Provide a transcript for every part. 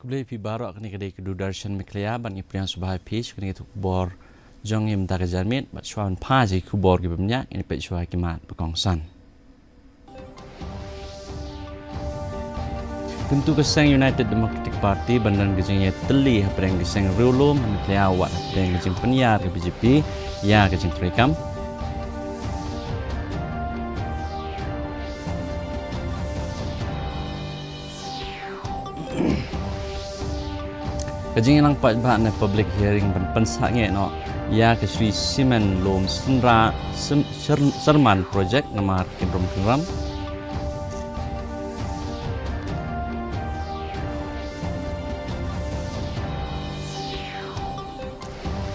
Kemudian pi baru kini kedai kedudarshan MEGHALAYA ban ipriang subhai page kini tu kubor jong im ta kejarmit bat shwan pa ji kubor gi bemnya ini pe shwa kimat bekongsan. Tentu keseng United Democratic Party bandan gejengnya teli hapreng geseng riulum MEGHALAYA wat hapreng gejeng penyiar ke BJP ya gejeng rekam. Kajing ilang pat ba na public hearing ban pensak nge no ya ke Sri Simen Lom Senra Serman project namar Kibrom Kiram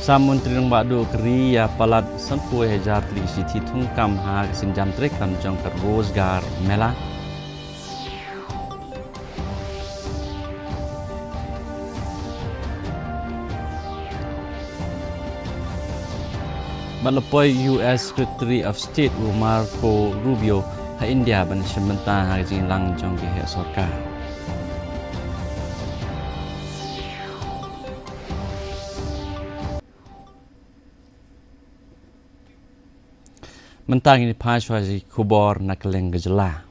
Samun Trinong Badu Keri ya palat sempu hejar tli siti tungkam ha sinjam trekam jong ke Rozgar Mela Malapoi US Secretary of State Marco Rubio ha India ban sementara ha jing lang jong ke sarkar. Mentang ini paswa ji kubor nak leng gejala.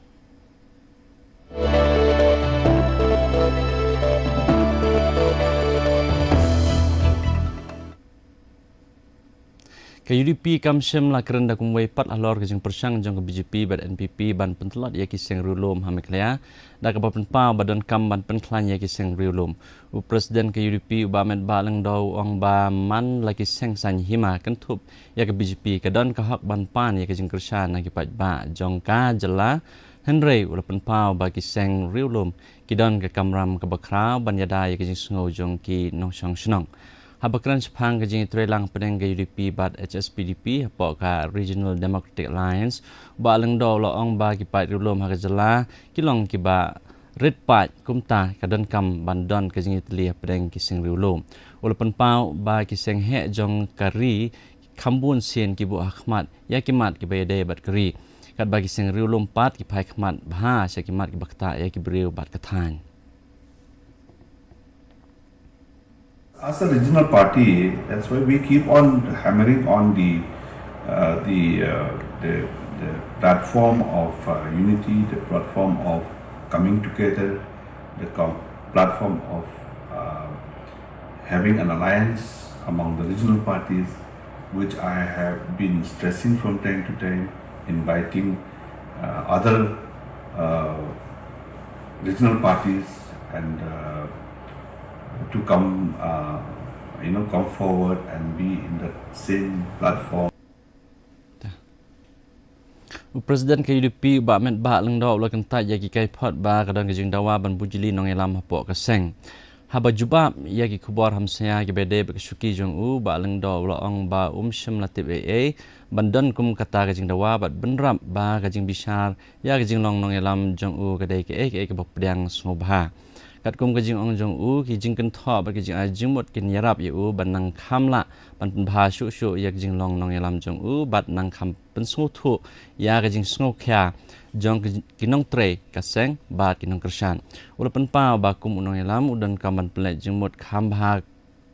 Ke UDP kamsem la kerenda kumway pat alor ke jeng persang jong ke BJP bad NPP ban pentelat ya kiseng riulum ha MEGHALAYA da ke bapen pa badan kam ban penklan ya kiseng riulum u presiden ke UDP ubamet ba leng dau ong ba man la kiseng san hima kentup ya ke BJP ke don ke hak ban pan ya ke jeng kersan na ki pat ba jong ka jela Henry ulapen pa ba kiseng riulum kidon ke kamram ke bakrau ban yada ya ke jeng sngau jong ki nong song snong Habakran sepang ke jing trelang pedeng ke UDP bat HSPDP pok ka Regional Democratic Alliance ba leng do lo ong ba ki pat rulum ha jela kilong ki ba red pat kumta ka don kam bandon ke jing tli pedeng ki sing rulum ulapan pau ba ki seng he jong kari kambun sien ki bu ahmad ya kimat ki bayade bat kari kat bagi sing rulum pat ki pai khmat bha sya kimat ki bakta ya ki breu bat kathan. As a regional party, that's why we keep on hammering on the platform of unity, the platform of coming together, the platform of having an alliance among the regional parties, which I have been stressing from time to time, inviting other regional parties and to come forward and be in the same platform. Presiden ke UDP ba met ba leng do lo kentat ya ki kai phot ba kadang ke jing dawa ban bujili nong elam hapok ka seng haba jubab ya ki khubor hamsaya ki bede be suki jong u ba leng do lo ong ba shim latib AA bandan kum kata ke jing dawa bat benrap ba ke jing bisar ya ke jing long nong elam jong u ke dai ke bapdang snobha kat kum ke jing ong jong u ki jing kan tho ba ke jing a jingmot kin yarap ye u ban nang khamla ban bha shu shu ya ke jing long nong elam jong u bat nang kham pen snu thu ya ke jing snu kya jong ki nong tre ka seng ba ki nong kersan ulapan pa ba kum nong elam udan kaman plek jingmot kham bha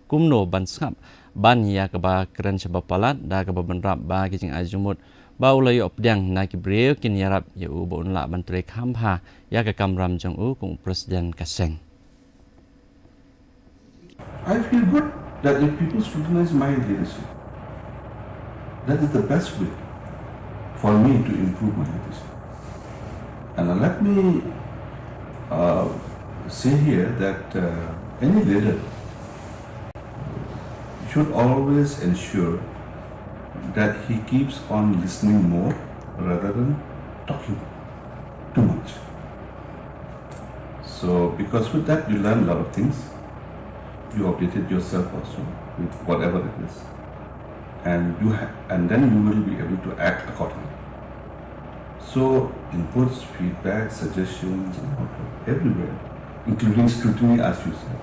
kum no ban sap ban ya ke ba keren sebab palat da ke ba benrap ba ke jing a jingmot ba ulai opdang na ki breu kin yarap ye u bo unla ban tre kham bha ya ke kamram jong u kung presiden ka seng. I feel good that if people scrutinize my leadership, that is the best way for me to improve my leadership. And let me say here that any leader should always ensure that he keeps on listening more rather than talking too much. So because with that you learn a lot of things. You updated yourself also with whatever it is, and then you will be able to act accordingly. So inputs, feedback, suggestions, everywhere, including scrutiny, as you said,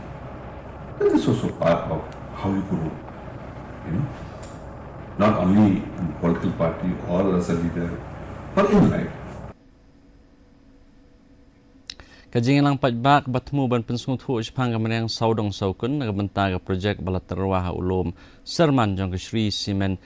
that is also part of how you grow. Not only in political party or as a leader, but in life. Kajing lang pajbak batmu ban pensung thu Jepang kamanang saudong saukun nagabenta ka projek balat terwah ulum Serman jong ke Shri Cement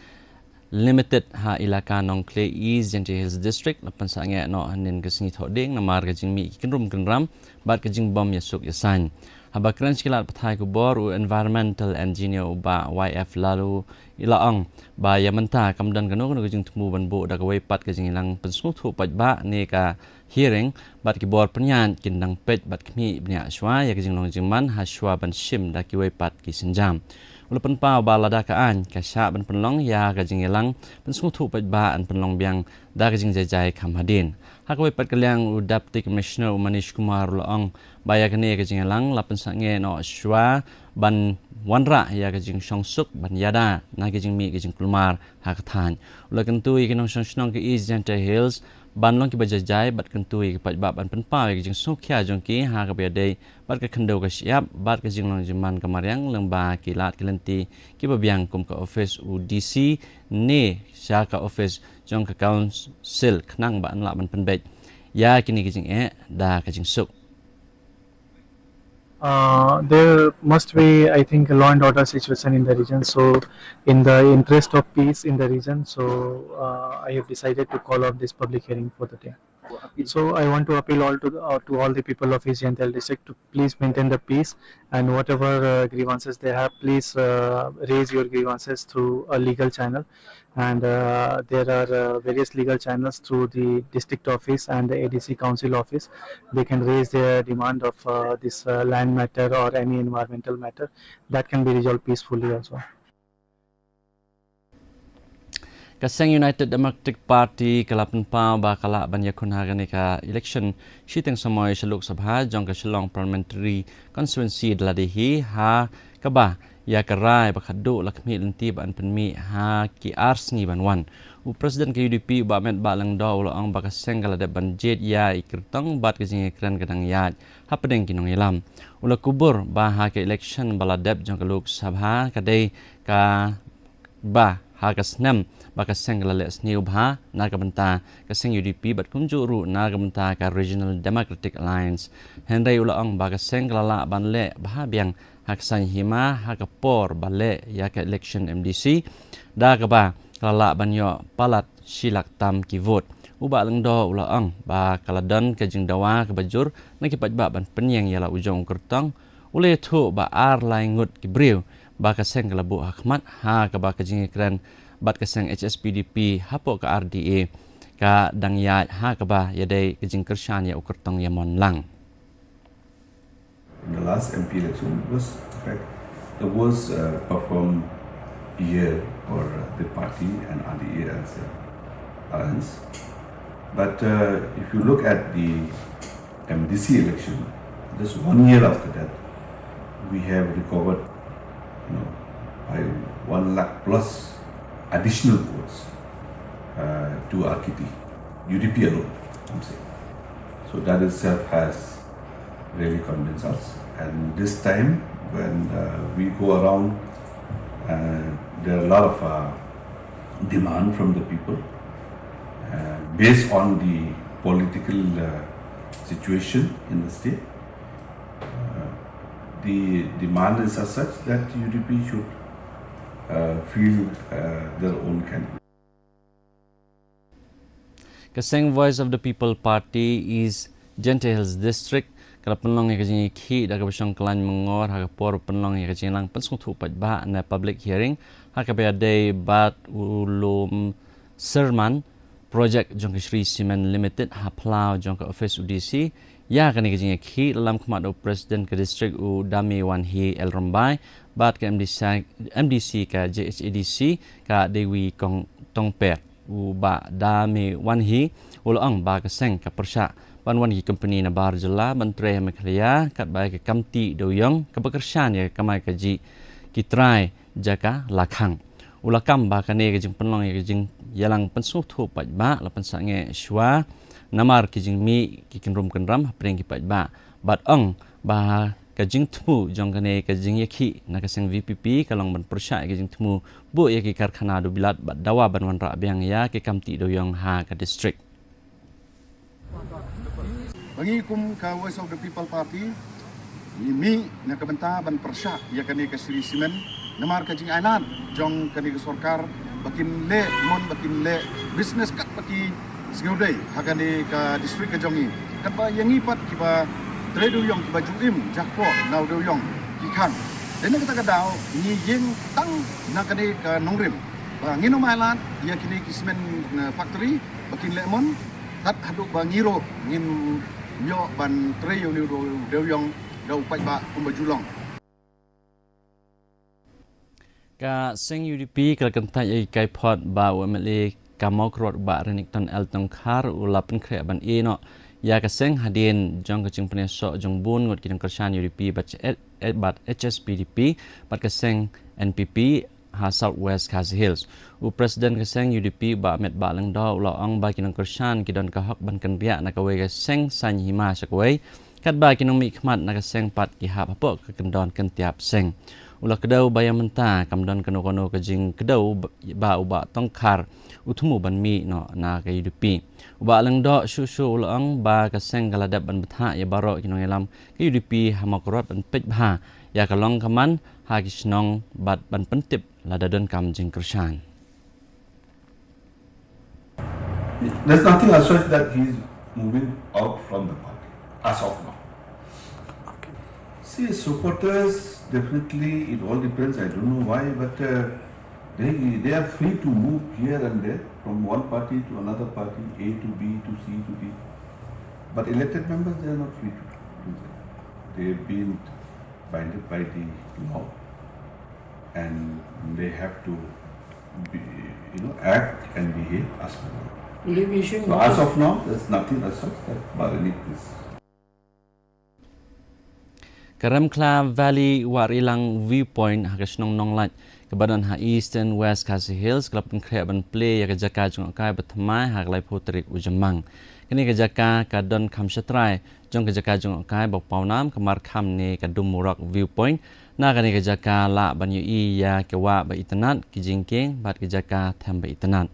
Limited ha ilaka nong Clay East Gentle Hills District lapan sange no hanin ke singit hoding namar kajing mi kinrum kenram bat kajing bom yasuk yasan. Habakran sekilat pathai kubor u environmental engineer ba YF lalu ilaang ba yamenta kamdan kanu kajing temu ban bu da kawai pat kajing ilang pensung thu pajba ne ka hearing bat ki bor penyan kindang pet bat kmi bnya shwa ya kajing long jingman ha shwa ban shim da ki wai pat ki senjam ulapan pa balada kaan ka sha ban penlong ya kajing ilang pensung thu pajba an penlong biang da kajing jajai khamadin ha ka wai pat kalyang u deputy commissioner Manish Kumar laang baya kene kajing ilang lapan sange no shwa ban wanra ya kajing shongsuk ban yada na kajing mi kajing kulmar ha kathan ulakan tu ikinong shongsnong ke East Gentle Hills ban long ki bajajai bat kentui ki pajba ban penpa ki jing sokya jong ki ha ka bedai bat ka khendo ka siap bat ka jing long jiman kamaryang lengba ki lat ki lenti ki babiang kum ka office UDC ne sha ka office jong ka council khnang ba an la ban penbet ya kini ki jing da ka jing sok. There must be, I think, a law and order situation in the region. So, in the interest of peace in the region, so I have decided to call off this public hearing for the day. So, I want to appeal to all the people of East Gentle District to please maintain the peace, and whatever grievances they have, please raise your grievances through a legal channel. And there are various legal channels through the district office and the ADC council office. They can raise their demand of this land matter or any environmental matter that can be resolved peacefully also. Kaseng United Democratic Party kalapan pa ba kala banyakun hagan ka election shiteng samoy sa Lok Sabha jong ka Shillong Parliamentary Constituency daladehi ha kaba ya karai bakado lakmi lenti ban penmi ha ki ars ni banwan u president ke UDP ba met ba lang do ulang ba kaseng kala de banjet ya ikirtang bat ke jing ekran kadang yat ha pedeng kinong ilam ula kubur ba ha ke election baladep jong ka Lok Sabha kadai ka ba ha kasnem ba kaseng kala les ni ubha na kabenta kaseng UDP bat kunjuru na kabenta ka Regional Democratic Alliance henry ulang ba kaseng kala ban le bah biang haksan hima hakapor bale ya ke election MDC da ka ba kala banyo palat silak tam ki vote uba lang do ulang ba kaladan ke jingdawa ke bajur na ki pajba ban penyang yala ujong kertang ule thu ba ar lai ngut ki briu ba kaseng kala bu hakmat ha ka ba ke jingikran bat kaseng HSPDP hapo ka RDA ka dangyat ha ka ba yadai ke jing kershan ya ukertang ya mon lang. In the last MP election, it was in fact the worst performed year for the party and RDA as an alliance. But if you look at the MDC election, just 1 year after that, we have recovered, by 1 lakh plus additional votes to RKT, UDP alone, I'm saying. So that itself has really convince us, and this time when we go around, there are a lot of demand from the people based on the political situation in the state. The demand is as such that UDP should field their own candidate. Kaseng Voice of the People Party is Gentle Hills District kala penlong ya kajing ki da ka basong klan mengor ha por penlong ya kajing lang pensung thu pat ba na public hearing ha ka ba day bat ulum serman project jong Shri Cement Limited ha plau jong ka office UDC ya kan kajing ki dalam khmat president ke district u dami wan hi el rombai bat ka MDC ka JHADC ka dewi kong tongper u ba dami wan hi ulang ba ka seng ka persya Banwan ki company na bar jela Menteri MEGHALAYA kat bai ke kamti doyong ke pekerjaan ya kamai kaji kitrai jaka lakhang ulakam ba kane ke jing penlong ya jing yalang pensuh thu pat ba lapan sange shwa namar ki jing mi ki kinrum kenram preng ki pat ba bat ong ba ka jing thu jong kane ke jing yakhi na ka seng VPP kalong ban persya ke jing thu bu ya ki karkhana do bilat bat dawa banwan ra biang ya ke kamti doyong ha ka district. Bagi kum ka Voice of the People Party, mi na kabenta ban persyak ya kani ka siri simen namar ka jing ailan jong kani ka sorkar bakin le mon bakin le business kat baki singudai hakani ka district ka jongi kat ba yangi pat kiba trade yong kiba juim jakpo nau do yong kikan dena kata kadau ni yeng tang na kani ka nongrim ba ngino mailan ya kini kismen factory bakin le mon tat haduk ba ngiro ngin myo ban trade do yong đâu phải ba cùng với Julong. Ka seng UDP kalkantai ai kai pot ba UMLA kamokrot ba renikton elton khar ulapan kre ban e no ya ka seng hadin jong ka chingpne so jong bun ngot kinang kersan UDP bat HSPDP bat ka seng NPP ha Southwest KHASI Hills u president ka seng UDP ba met ba lang do la ong ba kinang kersan kidon ka hak ban kan ria na ka we ka seng san hima sakwai kat ba kinong mi khmat na ka seng pat ki hap hapo ka kendon kan tiap seng ula kedau bayam menta kamdon kano ka jing kedau ba uba tongkar utmu ban mi no na ka UDP uba lang do shu ula ang ba ka seng galadap ban betha ya baro kinong elam ka UDP hamakrot ban pej bha ya ka long kaman ha kisnong bat ban pentip ladadon kam jing kershan. There's nothing as such that he's moving out from the party as of now. See, supporters, definitely, it all depends. I don't know why, but they are free to move here and there from one party to another party, A to B to C to D. But elected members, they are not free to do that. They have been binded by the law, and they have to be, act and behave as per law. So as of now, there's nothing as such that barring this. Karamkla Valley warilang viewpoint hakasnong nonglat kebadan ha Eastern West KHASI Hills kelapun kre ban play ya kejaka jong kai batmai hak lai putrik ujemang kini kejaka kadon kamshatrai jong kejaka jong kai bok paunam kamar kham ne kadum murak viewpoint na kani kejaka la ban yu i ya kewa ba itanat kijingking bat kejaka tham ba itanat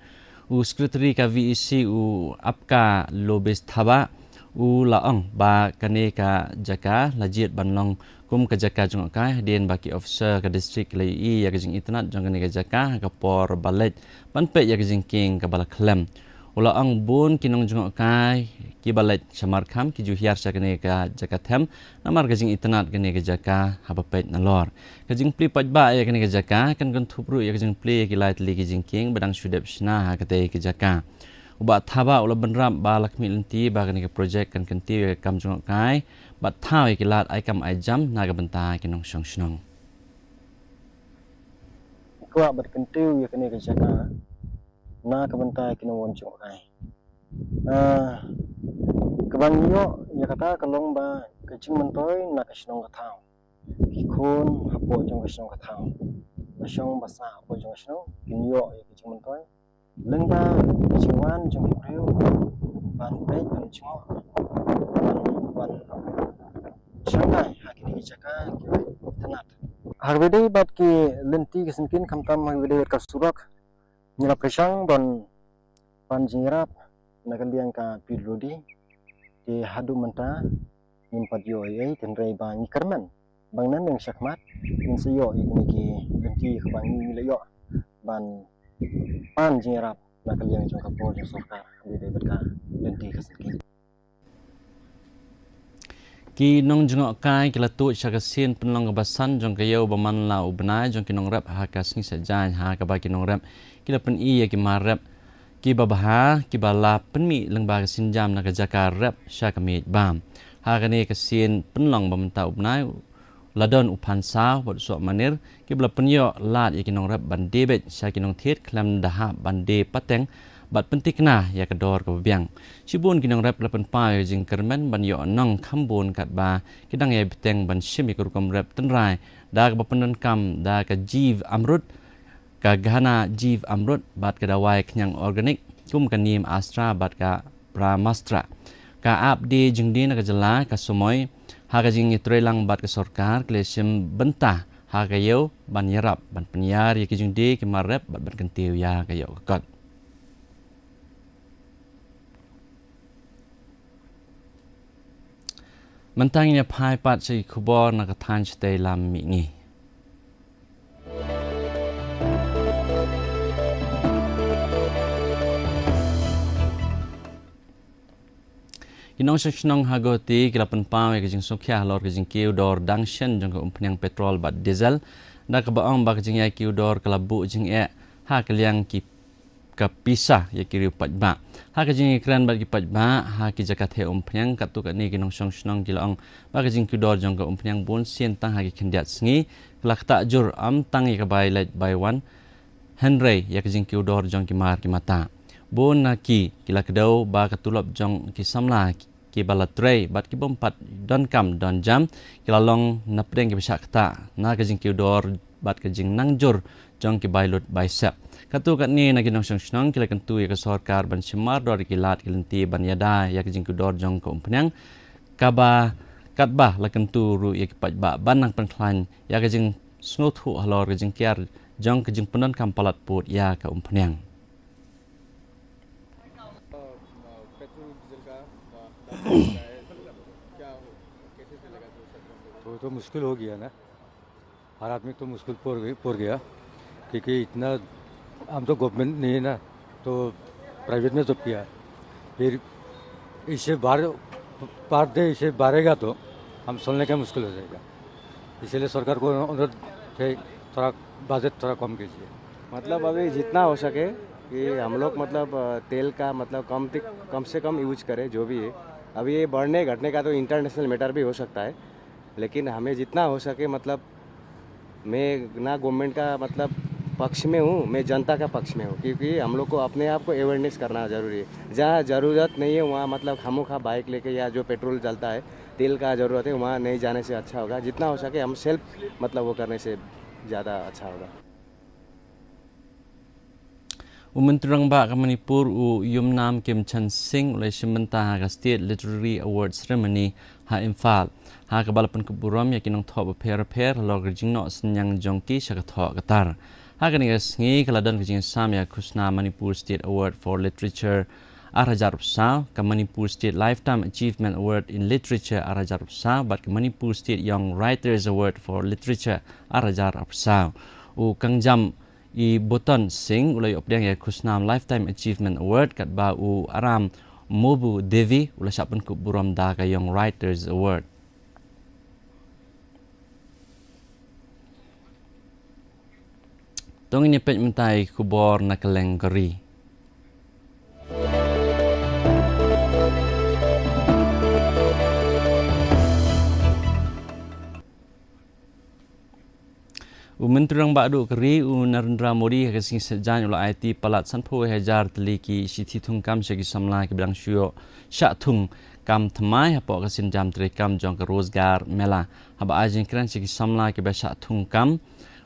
u secretary ka VEC u apka lobes thaba u laong ba kane ka jaka lajit banlong kum ka jaka jong kai den baki officer ka district lai i ya jing internet jong kane ka jaka ka por balet ban pe ya jing king ka bala klem u laong bun kinong jong kai ki balet chamar kham ki ju hiar sa kane ka jaka them namar ka jing internet kane ka jaka ha ba pet na lor ka jing pli paj ba ya kane ka jaka kan kan thupru ya jing pli ki light li ki jing king badang shudep shna ha ka te ka jaka uba thaba ula benram ba lakmi lenti ba kani ka project kan kanti kam jong kai bat thau ki lat ai kam ai jam na ga benta kinong song snong ko bat kanti ya kani ka jaka na ka benta kinong won jong kai kabang yo ya kata kalong ba ka ching mentoy na ka snong ka thau ki khon hapo jong ka snong ka thau ba shong ba sa hapo jong snong kin yo ya ka ching mentoy lengba jiwan jong priu ban pe ban chmo ban shangai hakini jaka tanat harvede bat ki lenti kisinkin kamtam harvede ka surak nyala presang ban jingrap nagandiang ka pilodi di hadu menta nimpat yo ai tenrei ba ni kerman bang nan yang syakmat in seyo ikni ki lenti ka bang ni leyo ban pan jingrap nakal yang jong kapol jong sorkar di berka lenti kasakin ki nong jong kai ki latu shakasin penlong kebasan jong kayo baman la ubnai jong kinong rap ha kasni sajan ha ka ba kinong rap ki lapen i ya ki marap ki babaha ki bala penmi lengba sinjam na ka jaka rap shakamit bam ha kani kasin penlong bamenta ubnai ladon upan saw bot so manir ki bla penyo lat ya kinong rap bande bet sha kinong thet klam daha bande pateng bat pentikna ya kedor ke biang sibun kinong rap lapen pa jing kermen ban yo nong khambun kat ba kidang ya beteng ban shimi kurkom rap tenrai da ka penon kam da ka jiv amrut ka gana jiv amrut bat ka dawai knyang organik kum kanim astra bat ka pramastra ka update jing din ka jela ka sumoy haga jing itrelang bat ke sorkar klesim bentah haga yo ban yarap ban penyar ya kijing de ki marap bat ban kentiu ya ka yo kot mentangnya pai pat si kubor nak tan stay lam mi ni Kinong senang hagoti kilapan pam ya kejing sokya lor kejing kiu dor dangshen jong ke umpenyang petrol bat diesel dak kebaong ba kejing ya kiu dor kelabu jing e ha keliang ki kapisah ya kiri pat ba ha kejing ikran bat ki pat ba ha ki jakat he umpenyang katu kat ni kinong senang kilaong ba kejing kiu dor jong ke umpenyang bun sien tang ha ki kendiat sngi kelak tak jur am tang ya bai let by one Henry ya kejing kiu dor jong ki mar ki mata Bon naki kila kedau ba katulop jong ki samla ki balatray bat ki bompat don kam don jam kila long napdeng ki besak ta na kajing ki dor bat kajing nangjur jong ki bailut baisep katu kat ni na kinong snong kila kentu ya ke sarkar ban simar dor ki lat ki lenti ban yada ya kajing ki dor jong ko umpenyang kaba katbah la kentu ru ya ki pajba banang penklan ya kajing snothu halor kajing kiar jong kajing penon kam palat put ya ka umpenyang तो मुश्किल हो गया ना हर आदमी तो मुश्किल पड़ गया क्योंकि इतना हम तो गवर्नमेंट नहीं है ना तो प्राइवेट में जॉब किया फिर इससे बाहर दे इसे बाढ़ेगा तो हम चलने का मुश्किल हो जाएगा इसलिए सरकार को अनुरोध है थोड़ा बजट थोड़ा कम कीजिए मतलब अभी जितना हो सके कि हम लोग मतलब तेल का मतलब कम से कम यूज करें जो भी है अभी ये बढ़ने घटने का तो इंटरनेशनल मैटर भी हो सकता है लेकिन हमें जितना हो सके मतलब मैं ना गवर्नमेंट का मतलब पक्ष में हूँ मैं जनता का पक्ष में हूँ क्योंकि हम लोग को अपने आप को अवेयरनेस करना ज़रूरी है जहाँ ज़रूरत नहीं है वहाँ मतलब खामोखा बाइक लेके या जो पेट्रोल चलता है तेल का ज़रूरत है वहाँ नहीं जाने से अच्छा होगा जितना हो सके हम सेल्फ मतलब वो करने से ज़्यादा अच्छा होगा Umenterang ba ke Manipur u Yumnam Kim Chan Sing oleh sementara ke State Literary Award Ceremony ha Imphal ha ke balapan keburam ya kinong thok per lor jing no senyang jongki sya thok katar ha ke ni ngi kaladan ke jing sam ya Kusna Manipur State Award for Literature Arajar Psa ke Manipur State Lifetime Achievement Award in Literature Arajar Psa bat ke Manipur State Young Writers Award for Literature Arajar Psa u kangjam I Botan Singh ulai opdang ya Kusnam Lifetime Achievement Award kat ba u Aram Mobu Devi ulai siapun ku buram da ka Young Writers Award. Tong ini pet mentai kubor na kelengkeri. Menterang badu keri Narendra Modi kesing sejan ula IT palat sanpo hajar teliki siti tungkam segi samla ke bilang syuk syak tung kam temai apa kesin jam terekam jong ke rozgar mela haba ajin kran segi samla ke syak tungkam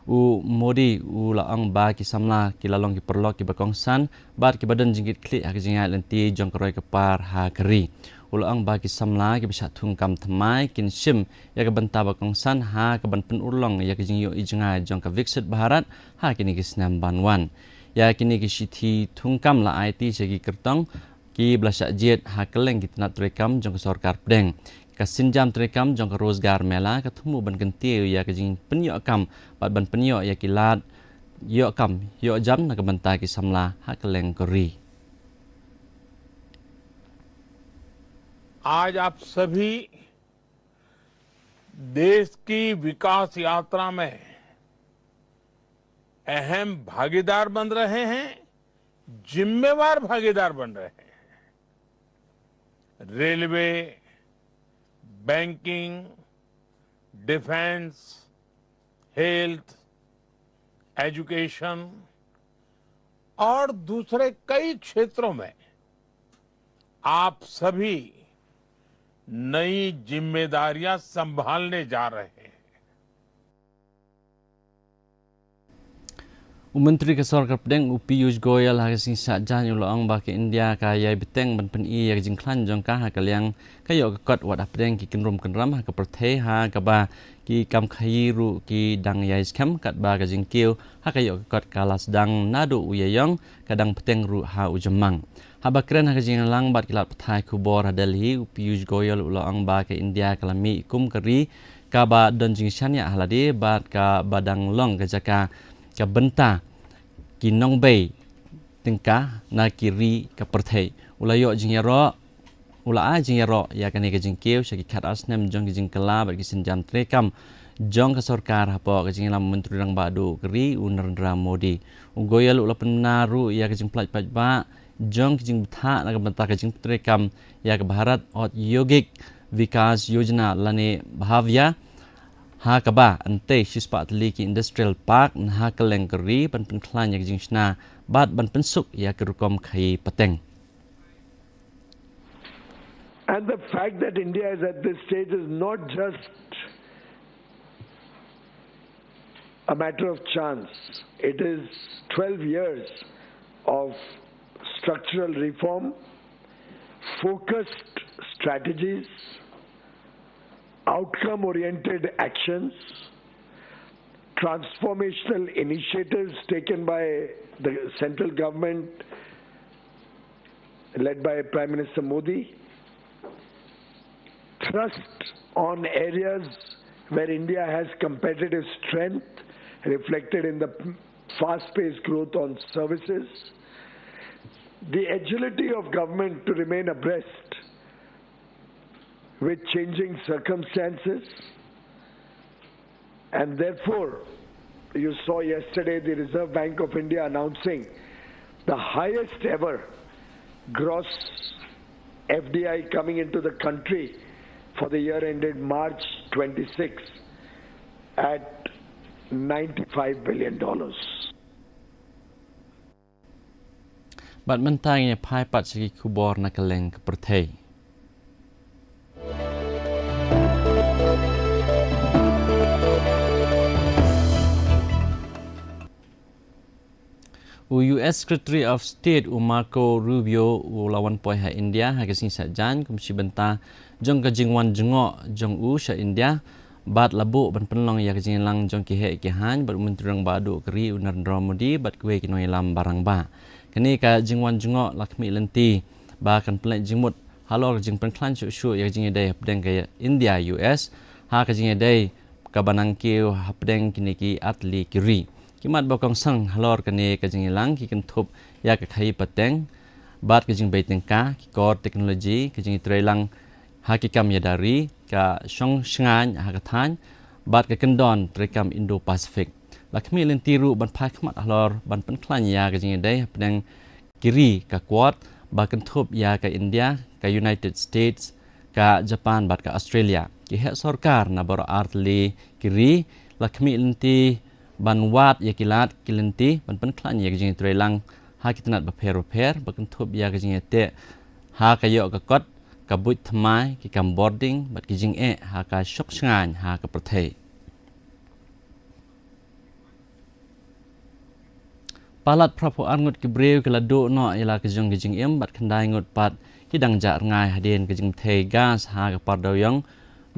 u Modi u laang ba ki samla ki lalong ki perlok ki bakongsan bar ki badan jingit klik ha jingai lenti jong ke roi ke par ha keri ulang bagi samla ke bisa tungkam temai kin sim ya ke benta bakongsan ha ke ban pen urlong ya ke jingyo ijnga jong ke viksit baharat ha kini ke snam banwan ya kini ke siti tungkam la IT segi kertong ki blasak jet ha keleng ki tenat rekam jong ke sarkar pedeng ka sinjam terekam jong ke rozgar mela ke tumu ban kentiu ya ke jing penyok kam ban penyok ya kilat yok kam yok jam na ke benta ki samla ha keleng keri आज आप सभी देश की विकास यात्रा में अहम भागीदार बन रहे हैं, जिम्मेवार भागीदार बन रहे हैं। Railway, banking, defence, health, education और दूसरे कई क्षेत्रों में आप सभी नई जिम्मेदारियां संभालने जा रहे हैं। Menteri Kesarkar Pedeng Piyush Goyal hari singsa jan ulang ba ke India ka yai beteng ban pen I ya jingklan jong ka ha kaliang kayo kot wat apdeng ki kinrum kenram ha ke perthe ha ka ba ki kam khairu ki dang yai skam kat ba ka jingkiu ha kayo kot kalas dang nadu uyayong kadang peteng ru ha ujemang Habakren hakajing lang bat kilat patai kubor Delhi Piyush Goyal ula ang ba ke India kalami ikum keri ka ba donjing syanya halade bat ka badang long ka jaka ka benta kinong bay tingka na kiri ka perthai ulayo jing yaro ula a jing yaro ya kani ka jing keu syaki khat asnem jong jing kala bat kisin jam trekam jong ka sarkar hapo ka jing lam menteri rang badu keri Narendra Modi Goyal ula penaru ya ka jing plaj ba jong kijing betha na benta kijing trekam ya ke Bharat ot yogik vikas yojana lane bhavya ha kaba ante shispat li ki industrial park ha kalengkeri ban penklan ya kijing shna bat ban pensuk ya ke rukom khai pateng. And the fact that India is at this stage is not just a matter of chance. It is 12 years of structural reform, focused strategies, outcome-oriented actions, transformational initiatives taken by the central government led by Prime Minister Modi, thrust on areas where India has competitive strength reflected in the fast-paced growth on services, the agility of government to remain abreast with changing circumstances, and therefore you saw yesterday the Reserve Bank of India announcing the highest ever gross FDI coming into the country for the year ended March 26 at $95 billion. Bat mentang nya pai pat segi kubor na keleng ke perthai. US Secretary of State Marco Rubio lawan poi ha India ha kesing sajan kumsi benta jong ka jingwan jengo jong sha India bat labu ban penlong ya kejing lang jong ki he ki han bat menteri rang badu keri Narendra Modi bat kue ki noi lam barang ba kini ka jingwan jengo lakmi lenti ba kan plek jingmut halor jing penklan shu ya jing dai pedeng ka India US ha ka jing dai ka banang ki hapdeng kini ki atli kiri kimat bokong sang halor kini ka jing lang ki kan thup ya ka khai pateng bat ka jing bai tengka ki kor teknologi ka jing trelang hakikam yadari ka shong shngan hakathan bat ka kendon trekam Indo Pacific lakmi lentiru ban phai khmat halor ban penklan ya ka jing dai pedang kiri ka kuat ba kan thup ya ka India ka United States ka Japan bat ka Australia ki he sarkar na bor artli kiri lakmi lenti ban wat ya kilat kilenti ban penklan ya ka jing trelang hakitnat ba per ba kan thup ya ka jing te ha ka yo ka kot kabut thmai ki kam boarding bat ki jing ha ka shok shngan ha ka prathai palat prapo angut ki breu ki ladu no ila ki jing bat khandai ngut pat ki dang ja ngai haden ki jing thei gas ha ka pardoyong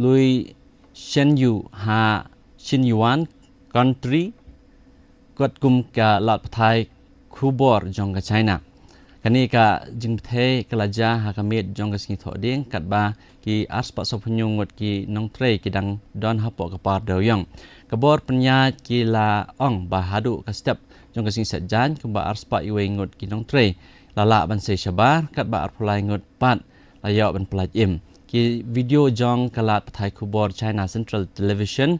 lui shenyu ha Shinyuan country kot kum ka lat pathai khubor jong ka China kani ka jing the kalaja ha kamit jong ka singi thoding kat ba ki aspa sopnyung ngot ki nong trei ki dang don hapo ka par doyong kabor penya ki la ong ba hadu ka step jong ka sing sajan ka ba aspa iwe ngot ki nong trei lala ban se shabar kat ba arpulai ngot pat layo ban plaj im ki video jong kalat pathai khubor China Central Television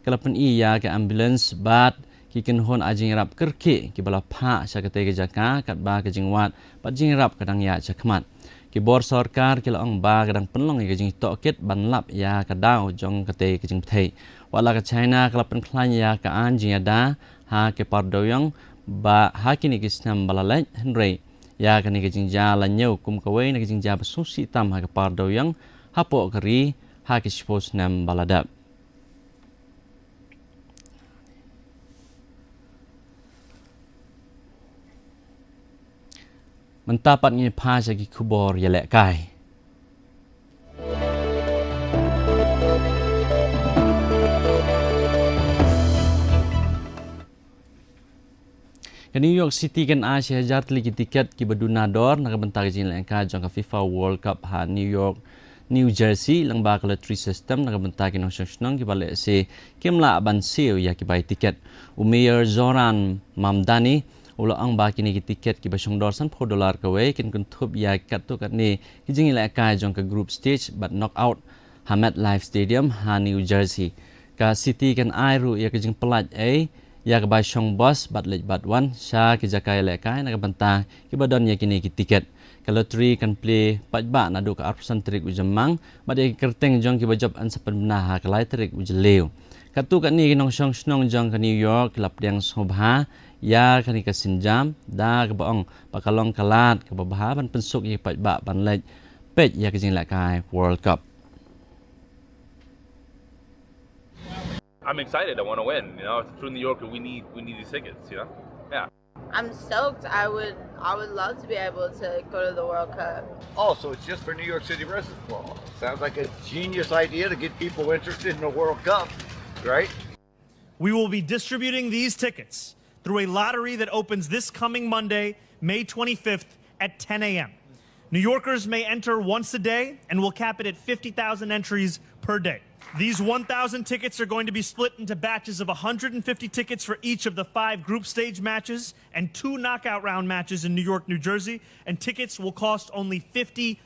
kalapan iya ka ambulance bat ki ken hon ajing rap kerki ki bala pha sakate ke jaka kat ba ke jingwat pat jing rap kadang ya chakmat ki bor sarkar ki laong ba kadang penlong ke jing toket ban lap ya ka daw jong kate ke jing thei wala ka China kalapan khlan ya ka an jing ada ha ke pardoyong ba ha kini ki snam balalai henry ya ka ni ke jing ja la nyau kum ka wei na ke jing ja susi tam ha ka pardoyong hapo kari ha ki spos nam baladap mentapat ngi pha sagi kubor yelek kai Ke New York City kan Asia hajar teli ki tiket ki badunador nak bentar jin lang ka jong ka FIFA World Cup ha New Jersey lang ba ka lottery system nak bentar ki nong snong ki bale se kimla ban seo ya ki bai tiket. Mayor Zoran Mamdani ulo ang ba kini ki tiket ki basong dorsan $4 ka we kin kun thup ya kat to kat ni ki jing la ka jong ka group stage but knockout Hamet Live Stadium ha New Jersey. Ka City kan airu ya ki jing pelat ya ka basong bus but lej but one sha ki jakai la ka nak bentar ki badon ya kini ki tiket. Lottery kan play pajba na do ka arpusan trik ujamang bade kerteng jong ki bajab an sapan benaha ka lai trik ujleu katu kat ni kinong snong jong ka New York lap yang sobha ya kani ka sinjam da ka baong pakalong kalat ka babaha ban pensuk ye pajba ban lej pej ya ka jing la kai World Cup. I'm excited. I want to win. You know, through New York, we need these tickets. You know, yeah. I'm stoked. I would love to be able to go to the World Cup. Oh, so it's just for New York City residents. Well, sounds like a genius idea to get people interested in the World Cup, right? We will be distributing these tickets through a lottery that opens this coming Monday, May 25th at 10 a.m. New Yorkers may enter once a day and we'll cap it at 50,000 entries per day. These 1,000 tickets are going to be split into batches of 150 tickets for each of the 5 group stage matches and 2 knockout round matches in New York, New Jersey, and tickets will cost only $50.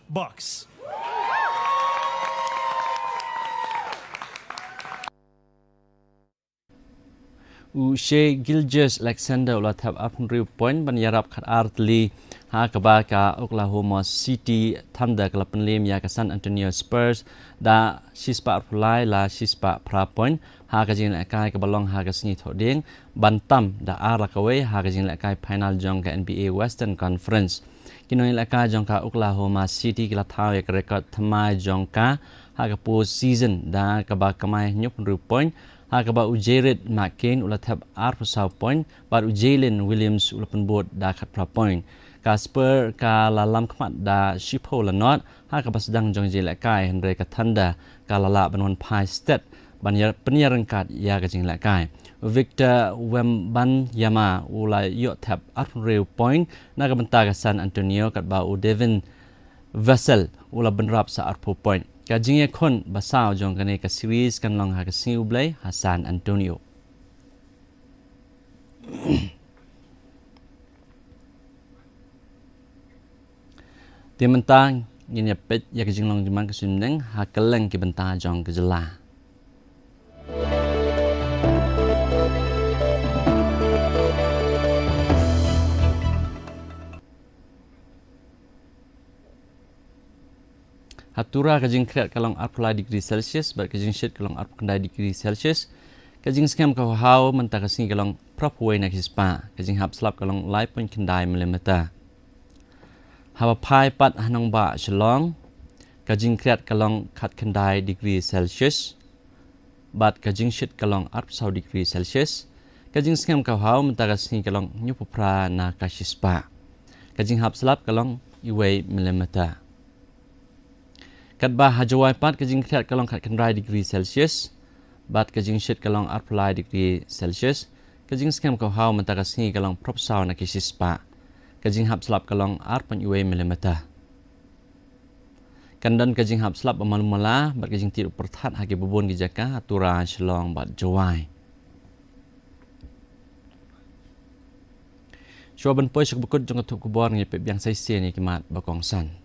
Shea Gilgis Alexander ulah tab apun riu point ban yarap khat artli ha ka ka Oklahoma City Thunder kelap penlim ya ka San Antonio Spurs da sispa pulai la sispa pra point ha ka jing la kai ka balong ha ka sni thoding bantam da ara ka we ha ka jing la kai final jong ka NBA Western Conference kinoi la ka jong ka Oklahoma City kila thau ya ka record thamai jong ka ha ka post season da ka ba kamai nyup riu point ha ka ba Jared McCain ulah tab arpusau point ba Jalen Williams ulah penbot da khat pra point Kasper ka lalam khmat da shipo la not ha ka basdang jong je la kai Henry ka thanda ka lala banwan pai stat ban penyaran kat ya ka jing la kai Victor Wemban Yama ula yo tap arrew point na ka banta ka San Antonio kat ba Devin Vessel ula benrap sa arpo point ka jing ye khon basao jong ka ne ka series kan long ha ka siu blai ha San Antonio. Dia mentang ini pet ya ke jinglong jemang ke sundeng ha keleng ke bentang jong ke jela. Hatura ke jing kreat kalong 40 degree Celsius bar ke jing shit kalong 40 degree Celsius ke jing skam ka hau mentang ke sing kalong prop way na kispa ke jing hap slap kalong 0.9 mm. Haba pai pat hanong ba shalong kajing kriat kalong khat khandai degree Celsius bat kajing shit kalong 40 degree Celsius kajing skam ka hau mentara sing kalong nyupra na kashispa kajing hap slap kalong iway millimeter kat ba hajawai pat kajing kriat kalong khat khandai degree Celsius bat kajing shit kalong 40 degree Celsius kajing skam ka hau mentara sing kalong prop saw na kashispa kajing hap slap kalong 4.2 mm. Kandan kajing hap slap amalumala bat kajing tiru perthat haki bubun gijaka atura shalong bat jawai. Shuaban poy syuk bukut jong katuk kubor ngipip yang saisi ni kimat bakong san.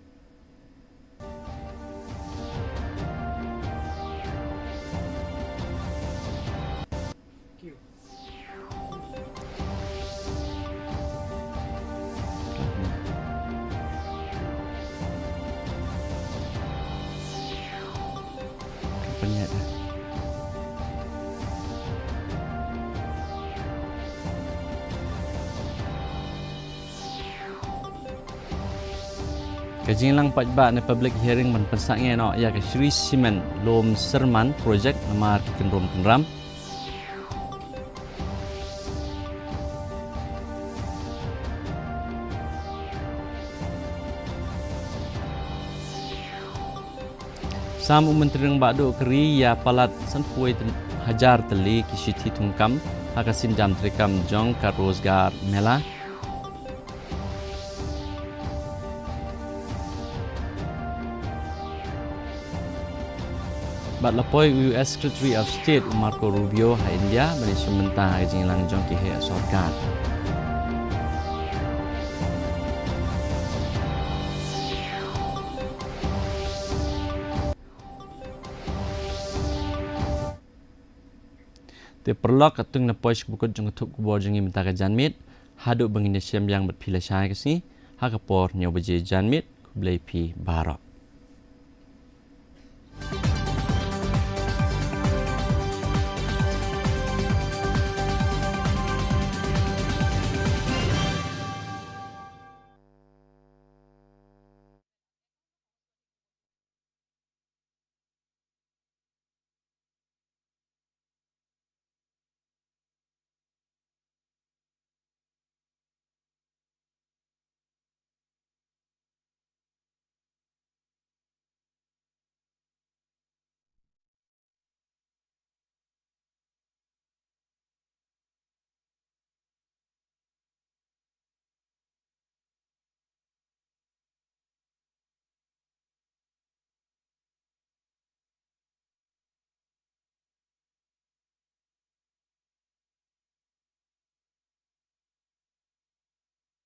Kajing lang pajba na public hearing man pensangnya no ya ke Sri Simen Lom Serman project namar kenrom kenram Sam Menteri Bado Keri ya palat sanpuai hajar teli kisiti tungkam hakasin jam trikam jong ka rozgar mela Bat lapoi US Secretary of State Marco Rubio ha India bani sementara jing lang jong ki he sarkar. Te perlok atung na poish bukut jong thuk bo jing mentara janmit hadu bangin siam yang bat phila shai kasi ha kapor nyobaje janmit kublai pi barok.